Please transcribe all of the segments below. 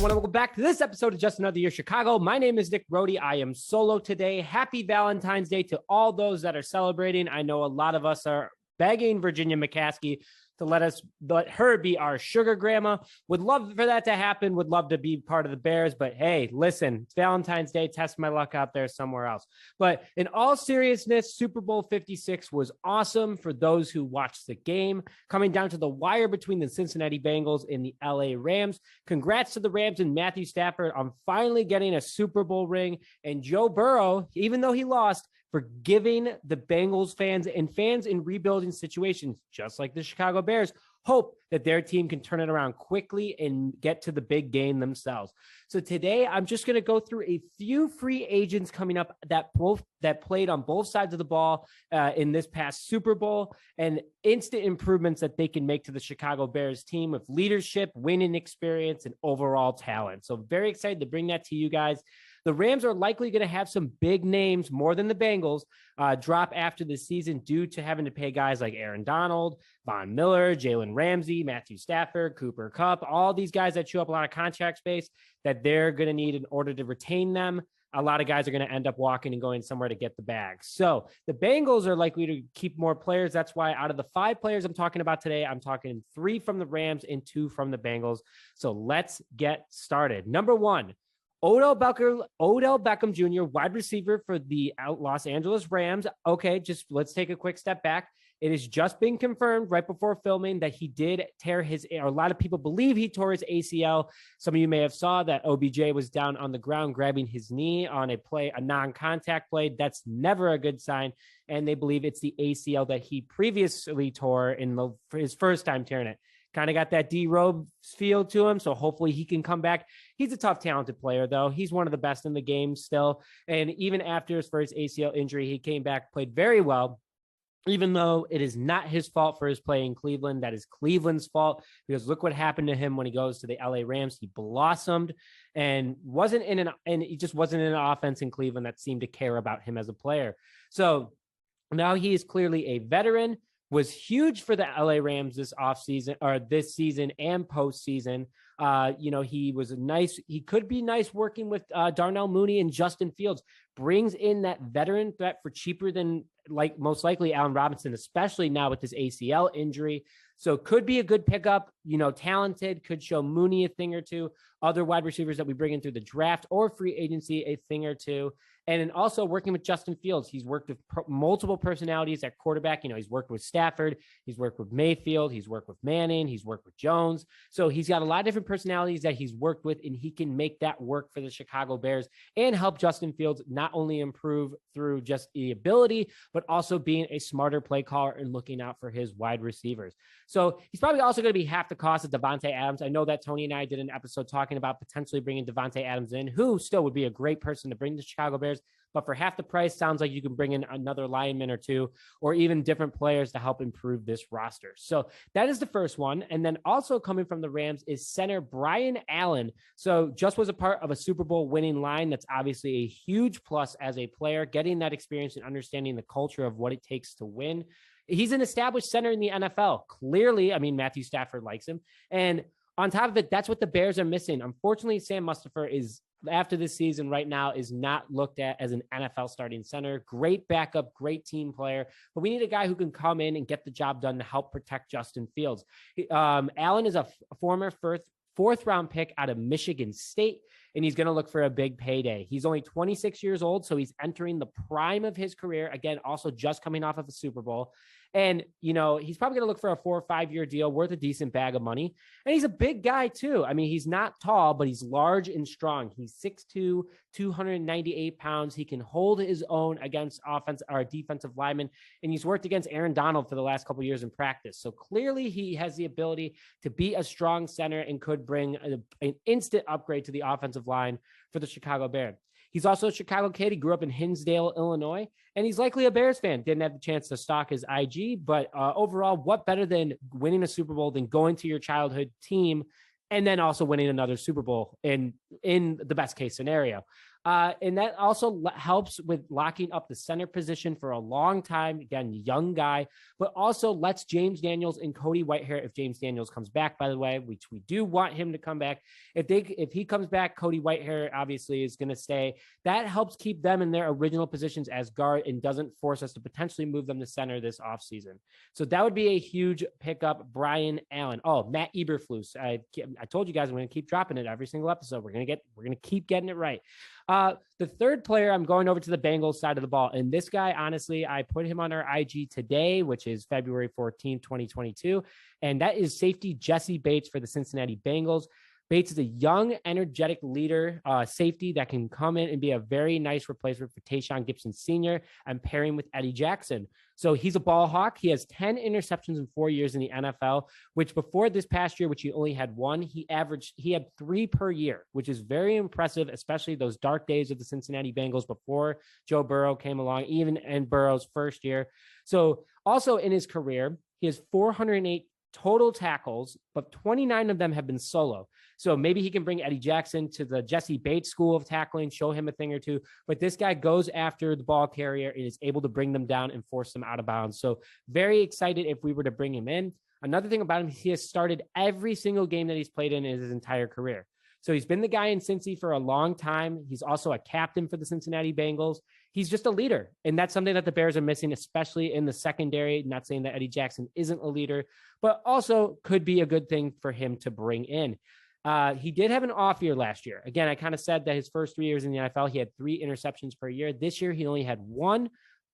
everyone, and welcome back to this episode of Just Another Year Chicago. My name is Nick Brody. I am solo today. Happy Valentine's Day to all those that are celebrating. I know a lot of us are begging Virginia McCaskey to let her be our sugar grandma. Would love for that to happen. Would love to be part of the Bears. But hey, listen, it's Valentine's Day. Test my luck out there somewhere else. But in all seriousness, Super Bowl 56 was awesome for those who watched the game. Coming down to the wire between the Cincinnati Bengals and the L.A. Rams. Congrats to the Rams and Matthew Stafford on finally getting a Super Bowl ring. And Joe Burrow, even though he lost, for giving the Bengals fans and fans in rebuilding situations, just like the Chicago Bears, hope that their team can turn it around quickly and get to the big game themselves. So today, I'm just going to go through a few free agents coming up that played on both sides of the ball in this past Super Bowl, and instant improvements that they can make to the Chicago Bears team with leadership, winning experience, and overall talent. So very excited to bring that to you guys. The Rams are likely going to have some big names, more than the Bengals, drop after the season due to having to pay guys like Aaron Donald, Von Miller, Jalen Ramsey, Matthew Stafford, Cooper Kupp, all these guys that chew up a lot of contract space that they're going to need in order to retain them. A lot of guys are going to end up walking and going somewhere to get the bag. So the Bengals are likely to keep more players. That's why out of the 5 players I'm talking about today, I'm talking 3 from the Rams and 2 from the Bengals. So let's get started. Number 1. Odell Beckham Jr., wide receiver for the Los Angeles Rams. Okay, just let's take a quick step back. It has just been confirmed right before filming that he did tear or a lot of people believe he tore his ACL. Some of you may have saw that OBJ was down on the ground grabbing his knee on a non-contact play. That's never a good sign. And they believe it's the ACL that he previously tore for his first time tearing it. Kind of got that D-Robe feel to him, so hopefully he can come back. He's a tough, talented player, though. He's one of the best in the game still. And even after his first ACL injury, he came back, played very well, even though it is not his fault for his play in Cleveland. That is Cleveland's fault, because look what happened to him when he goes to the L.A. Rams. He blossomed and he just wasn't in an offense in Cleveland that seemed to care about him as a player. So now he is clearly a veteran. Was huge for the LA Rams this offseason or this season and postseason. He could be nice working with Darnell Mooney and Justin Fields. Brings in that veteran threat for cheaper than most likely Allen Robinson, especially now with this ACL injury. So could be a good pickup, talented, could show Mooney a thing or two, other wide receivers that we bring in through the draft or free agency a thing or two. And then also working with Justin Fields. He's worked with multiple personalities at quarterback. He's worked with Stafford. He's worked with Mayfield. He's worked with Manning. He's worked with Jones. So he's got a lot of different personalities that he's worked with, and he can make that work for the Chicago Bears and help Justin Fields not only improve through just the ability, but also being a smarter play caller and looking out for his wide receivers. So he's probably also going to be half the cost of Davante Adams. I know that Tony and I did an episode talking about potentially bringing Davante Adams in, who still would be a great person to bring the Chicago Bears. But for half the price, sounds like you can bring in another lineman or two, or even different players to help improve this roster. So that is the first one. And then also coming from the Rams is center Brian Allen. So just was a part of a Super Bowl winning line. That's obviously a huge plus as a player, getting that experience and understanding the culture of what it takes to win. He's an established center in the NFL. Clearly, Matthew Stafford likes him. And on top of it, that's what the Bears are missing. Unfortunately, Sam Mustipher is, after this season right now, is not looked at as an NFL starting center. Great backup, great team player, but we need a guy who can come in and get the job done to help protect Justin Fields. Allen is a former fourth round pick out of Michigan State, and he's going to look for a big payday. He's only 26 years old, so he's entering the prime of his career. Again, also just coming off of a Super Bowl. And, he's probably going to look for a 4 or 5 year deal worth a decent bag of money. And he's a big guy too. He's not tall, but he's large and strong. He's 6'2", 298 pounds. He can hold his own against defensive linemen. And he's worked against Aaron Donald for the last couple of years in practice. So clearly he has the ability to be a strong center and could bring an instant upgrade to the offensive line for the Chicago Bears. He's also a Chicago kid. He grew up in Hinsdale, Illinois, and he's likely a Bears fan. Didn't have the chance to stalk his IG, but overall, what better than winning a Super Bowl than going to your childhood team and then also winning another Super Bowl in the best case scenario? And that also helps with locking up the center position for a long time. Again, young guy, but also lets James Daniels and Cody Whitehair, if James Daniels comes back, by the way, which we do want him to come back. If he comes back, Cody Whitehair obviously is going to stay. That helps keep them in their original positions as guard and doesn't force us to potentially move them to center this offseason. So that would be a huge pickup. Brian Allen. Oh, Matt Eberflus. I told you guys I'm going to keep dropping it every single episode. We're going to keep getting it right. The third player, I'm going over to the Bengals side of the ball. And this guy, honestly, I put him on our IG today, which is February 14th, 2022. And that is safety Jessie Bates for the Cincinnati Bengals. Bates is a young, energetic leader, safety that can come in and be a very nice replacement for Tayshaun Gibson Sr. and pairing with Eddie Jackson. So he's a ball hawk. He has 10 interceptions in 4 years in the NFL, which before this past year, which he only had one, he had 3 per year, which is very impressive, especially those dark days of the Cincinnati Bengals before Joe Burrow came along, even in Burrow's first year. So also in his career, he has 408 total tackles, but 29 of them have been solo. So maybe he can bring Eddie Jackson to the Jessie Bates school of tackling, show him a thing or two. But this guy goes after the ball carrier and is able to bring them down and force them out of bounds. So very excited if we were to bring him in. Another thing about him, he has started every single game that he's played in his entire career. So he's been the guy in Cincy for a long time. He's also a captain for the Cincinnati Bengals. He's just a leader. And that's something that the Bears are missing, especially in the secondary. Not saying that Eddie Jackson isn't a leader, but also could be a good thing for him to bring in. He did have an off year last year. Again, I kind of said that his first 3 years in the NFL, he had 3 interceptions per year. This year, he only had 1,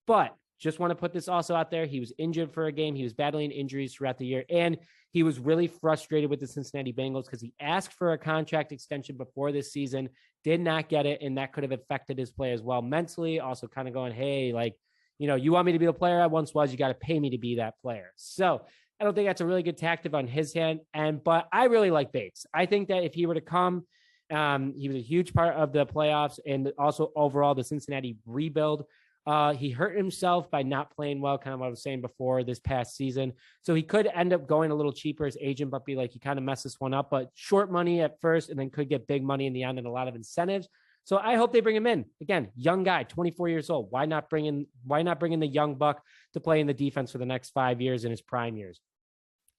but just want to put this also out there. He was injured for a game. He was battling injuries throughout the year, and he was really frustrated with the Cincinnati Bengals because he asked for a contract extension before this season, did not get it, and that could have affected his play as well mentally. Also kind of going, hey, like, you want me to be the player I once was, you got to pay me to be that player. So I don't think that's a really good tactic on his hand. But I really like Bates. I think that if he were to come, he was a huge part of the playoffs and also overall the Cincinnati rebuild. He hurt himself by not playing well, kind of what I was saying before this past season. So he could end up going a little cheaper as agent, but be like, he kind of messed this one up, but short money at first and then could get big money in the end and a lot of incentives. So I hope they bring him in. Again, young guy, 24 years old. Why not bring in the young buck to play in the defense for the next 5 years in his prime years?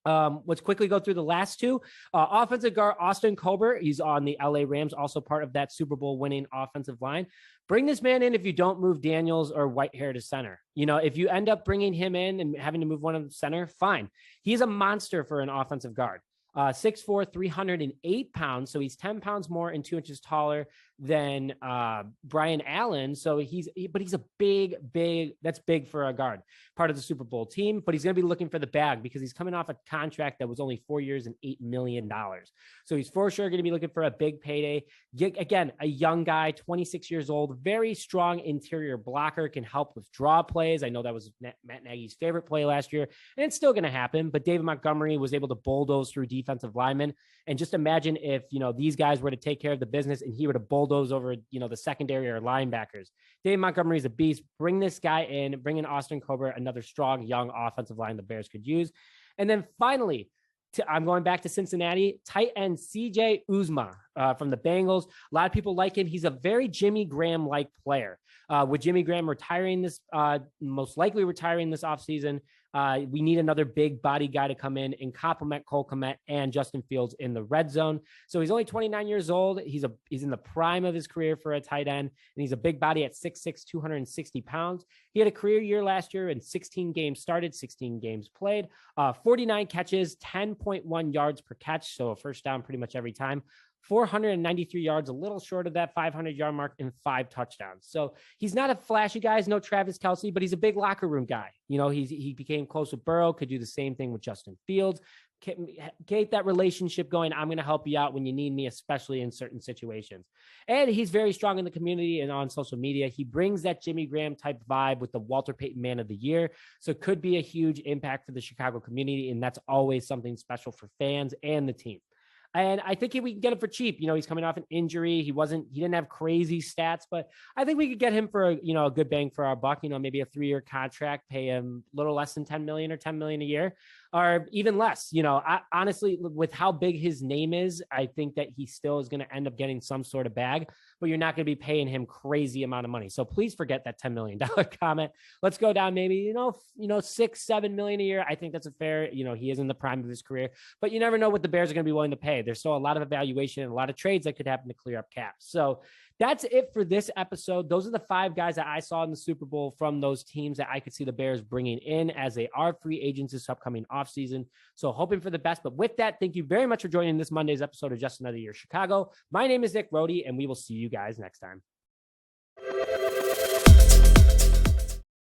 Let's quickly go through the last two. Offensive guard Austin Coburn, he's on the L.A. Rams, also part of that Super Bowl winning offensive line. Bring this man in if you don't move Daniels or Whitehair to center. If you end up bringing him in and having to move one of the center, fine. He's a monster for an offensive guard. 6'4", 308 pounds. So he's 10 pounds more and 2 inches taller than Brian Allen. So he's a big, that's big for a guard, part of the Super Bowl team, but he's going to be looking for the bag because he's coming off a contract that was only 4 years and $8 million. So he's for sure going to be looking for a big payday. Again, a young guy, 26 years old, very strong interior blocker, can help with draw plays. I know that was Matt Nagy's favorite play last year, and it's still going to happen, but David Montgomery was able to bulldoze through defensive linemen. And just imagine if, these guys were to take care of the business and he were to bulldoze over, the secondary or linebackers. David Montgomery is a beast. Bring this guy in, bring in Austin Coburn, another strong, young offensive line the Bears could use. And then finally, I'm going back to Cincinnati, tight end C.J. Uzomah from the Bengals. A lot of people like him. He's a very Jimmy Graham-like player. With Jimmy Graham most likely retiring this offseason, we need another big body guy to come in and complement Cole Kmet and Justin Fields in the red zone. So he's only 29 years old. He's in the prime of his career for a tight end, and he's a big body at 6'6", 260 pounds. He had a career year last year in 16 games started, 16 games played, 49 catches, 10.1 yards per catch, so a first down pretty much every time. 493 yards, a little short of that 500-yard mark, and 5 touchdowns. So he's not a flashy guy. He's no Travis Kelce, but he's a big locker room guy. He became close with Burrow, could do the same thing with Justin Fields. Get that relationship going. I'm going to help you out when you need me, especially in certain situations. And he's very strong in the community and on social media. He brings that Jimmy Graham type vibe with the Walter Payton Man of the Year. So it could be a huge impact for the Chicago community. And that's always something special for fans and the team. And I think we can get him for cheap. He's coming off an injury. He didn't have crazy stats, but I think we could get him for a good bang for our buck, maybe a 3-year contract, pay him a little less than $10 million or $10 million a year. or even less. Honestly, with how big his name is, I think that he still is going to end up getting some sort of bag, but you're not going to be paying him crazy amount of money. So please forget that $10 million comment. Let's go down maybe, 6-7 million a year. I think that's a fair, he is in the prime of his career, but you never know what the Bears are going to be willing to pay. There's still a lot of evaluation and a lot of trades that could happen to clear up cap. So that's it for this episode. Those are the 5 guys that I saw in the Super Bowl from those teams that I could see the Bears bringing in as they are free agents this upcoming offseason. So hoping for the best. But with that, thank you very much for joining this Monday's episode of Just Another Year Chicago. My name is Nick Rohde, and we will see you guys next time.